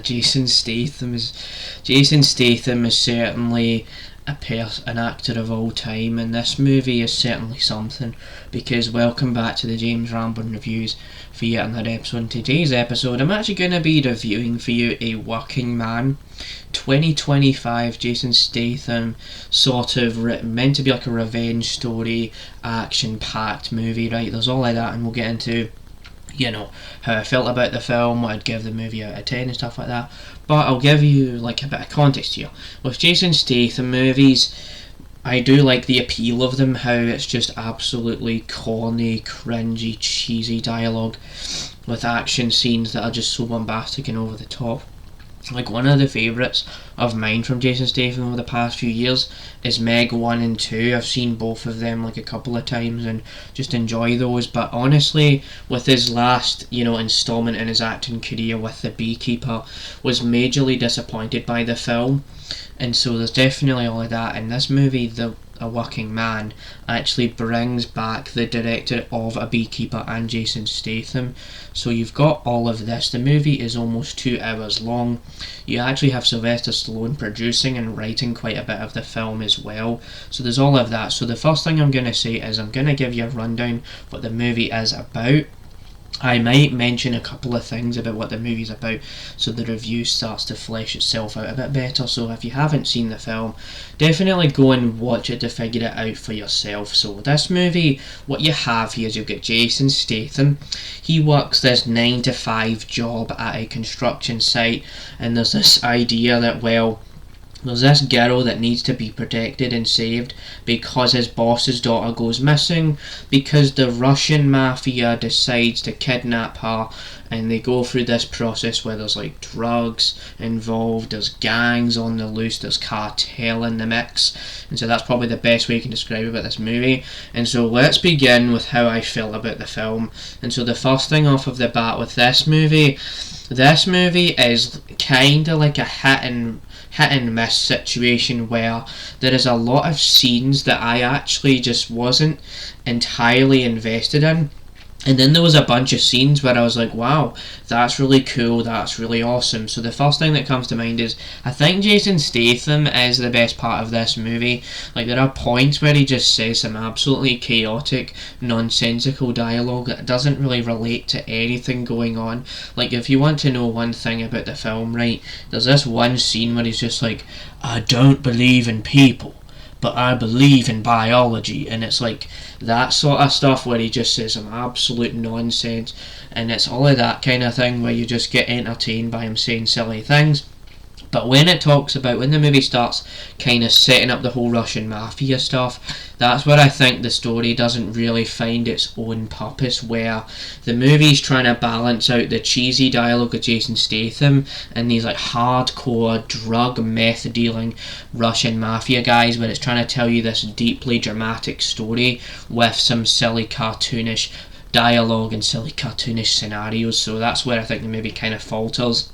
Jason Statham is certainly an actor of all time, and this movie is certainly something. Because welcome back to the James Rambling Reviews for yet another episode. In today's episode, I'm actually going to be reviewing for you A Working Man, 2025 Jason Statham, sort of meant to be like a revenge story, action-packed movie, right? There's all of that, and we'll get into how I felt about the film, what I'd give the movie out of 10 and stuff like that. But I'll give you like a bit of context here. With Jason Statham movies, I do like the appeal of them, how it's just absolutely corny, cringy, cheesy dialogue with action scenes that are just so bombastic and over the top. Like, one of the favourites of mine from Jason Statham over the past few years is Meg 1 and 2. I've seen both of them like a couple of times and just enjoy those. But honestly, with his last, instalment in his acting career with The Beekeeper, was majorly disappointed by the film. And so there's definitely all of that. In this movie, A Working Man actually brings back the director of A Beekeeper and Jason Statham. So you've got all of this. The movie is almost 2 hours long. You actually have Sylvester Stallone producing and writing quite a bit of the film as well. So there's all of that. So the first thing I'm going to say is I'm going to give you a rundown what the movie is about. I might mention a couple of things about what the movie's about so the review starts to flesh itself out a bit better. So if you haven't seen the film, definitely go and watch it to figure it out for yourself. So this movie, what you have here is you've got Jason Statham. He works this 9 to 5 job at a construction site, and there's this idea that, there's this girl that needs to be protected and saved because his boss's daughter goes missing, because the Russian mafia decides to kidnap her, and they go through this process where there's like drugs involved, there's gangs on the loose, there's cartel in the mix, and so that's probably the best way you can describe about this movie. And so let's begin with how I felt about the film. And so the first thing off of the bat with this movie is kinda like a hit and miss situation where there is a lot of scenes that I actually just wasn't entirely invested in. And then there was a bunch of scenes where I was like, wow, that's really cool, that's really awesome. So the first thing that comes to mind is, I think Jason Statham is the best part of this movie. Like, there are points where he just says some absolutely chaotic, nonsensical dialogue that doesn't really relate to anything going on. Like, if you want to know one thing about the film, right, there's this one scene where he's just like, I don't believe in people, but I believe in biology, and it's like that sort of stuff where he just says some absolute nonsense, and it's all of that kind of thing where you just get entertained by him saying silly things. But when the movie starts kind of setting up the whole Russian mafia stuff, that's where I think the story doesn't really find its own purpose, where the movie's trying to balance out the cheesy dialogue of Jason Statham and these like hardcore drug meth dealing Russian mafia guys, where it's trying to tell you this deeply dramatic story with some silly cartoonish dialogue and silly cartoonish scenarios. So that's where I think the movie kind of falters.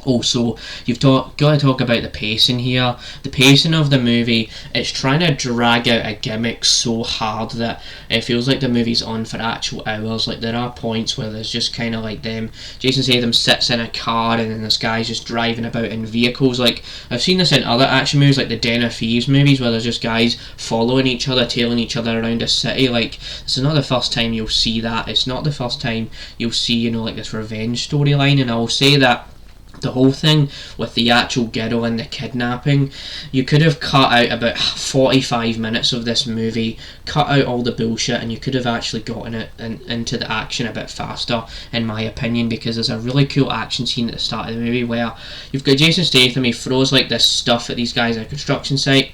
Also, you've got to talk about the pacing here. The pacing of the movie, it's trying to drag out a gimmick so hard that it feels like the movie's on for actual hours. Like, there are points where there's just kind of like Jason Statham sits in a car and then this guy's just driving about in vehicles. Like, I've seen this in other action movies, like the Den of Thieves movies, where there's just guys following each other, tailing each other around a city. Like, this is not the first time you'll see that. It's not the first time you'll see, like this revenge storyline. And I will say that the whole thing with the actual girl and the kidnapping, you could have cut out about 45 minutes of this movie, cut out all the bullshit, and you could have actually gotten it into the action a bit faster, in my opinion, because there's a really cool action scene at the start of the movie where you've got Jason Statham, he throws like this stuff at these guys at a construction site.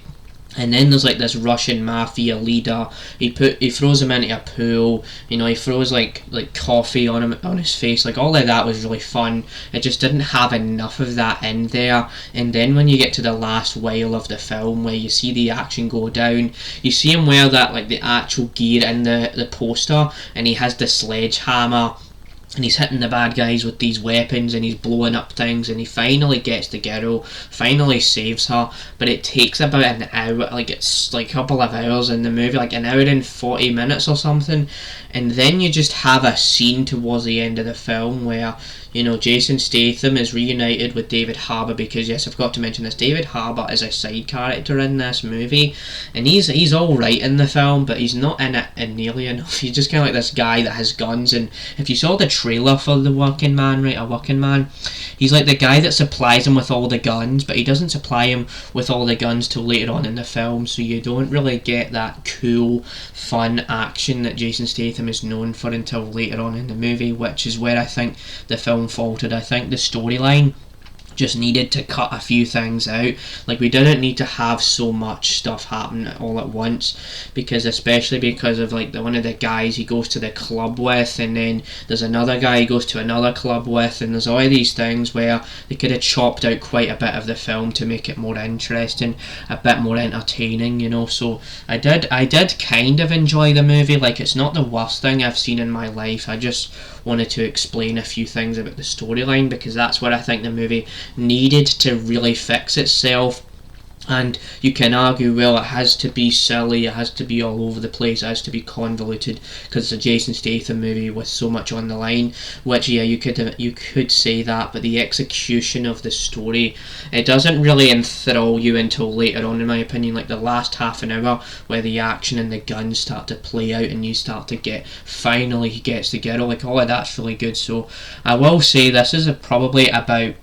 And then there's like this Russian mafia leader. He throws him into a pool. He throws like coffee on his face. Like, all of that was really fun. It just didn't have enough of that in there. And then when you get to the last while of the film, where you see the action go down, you see him wear that like the actual gear in the poster, and he has the sledgehammer. And he's hitting the bad guys with these weapons, and he's blowing up things, and he finally gets the girl, finally saves her, but it takes about an hour, like it's like a couple of hours in the movie, like an hour and 40 minutes or something. And then you just have a scene towards the end of the film where, You know, Jason Statham is reunited with David Harbour, because yes, I forgot to mention this, David Harbour is a side character in this movie, and he's alright in the film, but he's not in it nearly enough. He's just kind of like this guy that has guns, and if you saw the trailer for The Working Man, right, A Working Man, he's like the guy that supplies him with all the guns, but he doesn't supply him with all the guns till later on in the film, so you don't really get that cool, fun action that Jason Statham is known for until later on in the movie, which is where I think the film faltered. I think the storyline just needed to cut a few things out. Like, we didn't need to have so much stuff happen all at once, because especially because of like one of the guys he goes to the club with, and then there's another guy he goes to another club with, and there's all these things where they could have chopped out quite a bit of the film to make it more interesting, a bit more entertaining, you know. So I did kind of enjoy the movie. Like, it's not the worst thing I've seen in my life. I just wanted to explain a few things about the storyline, because that's where I think the movie needed to really fix itself. And you can argue, well, it has to be silly, it has to be all over the place, it has to be convoluted, because it's a Jason Statham movie with so much on the line, which, yeah, you could say that, but the execution of the story, it doesn't really enthrall you until later on, in my opinion. Like the last half an hour, where the action and the guns start to play out, and you start to get, finally he gets the girl, like, oh, that's really good. So I will say this is probably about,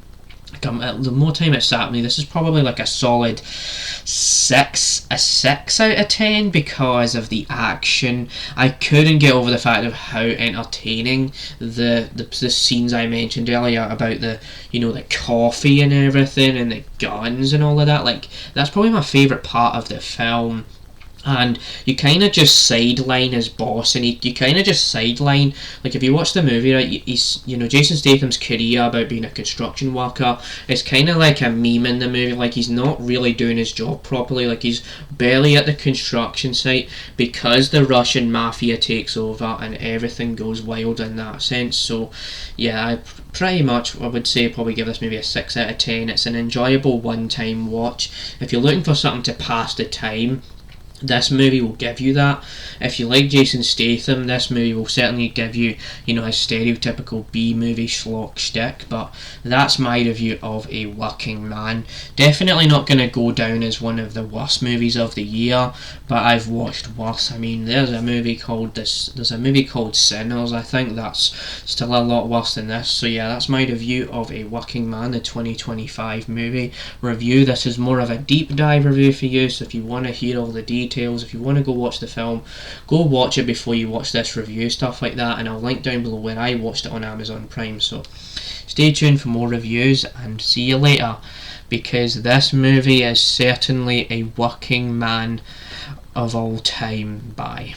the more time it sat with me, this is probably like a solid 6 out of 10, because of the action. I couldn't get over the fact of how entertaining the scenes I mentioned earlier about the, you know, the coffee and everything, and the guns and all of that. Like, that's probably my favourite part of the film. And you kind of just sideline his boss, and you kind of just sideline, like, if you watch the movie, right, he's, you know, Jason Statham's career about being a construction worker is kind of like a meme in the movie. Like, he's not really doing his job properly. Like, he's barely at the construction site, because the Russian mafia takes over and everything goes wild in that sense. So yeah, I pretty much, I would say, probably give this movie a 6 out of 10. It's an enjoyable one-time watch. If you're looking for something to pass the time, this movie will give you that. If you like Jason Statham, this movie will certainly give you, you know, a stereotypical B-movie schlock shtick. But that's my review of A Working Man. Definitely not going to go down as one of the worst movies of the year, but I've watched worse. I mean, there's a movie called Sinners. I think that's still a lot worse than this. So yeah, that's my review of A Working Man, the 2025 movie review. This is more of a deep dive review for you, so if you want to hear all the details, if you want to go watch the film, go watch it before you watch this review, stuff like that, and I'll link down below where I watched it on Amazon Prime. So stay tuned for more reviews, and see you later, because this movie is certainly a working man of all time. Bye.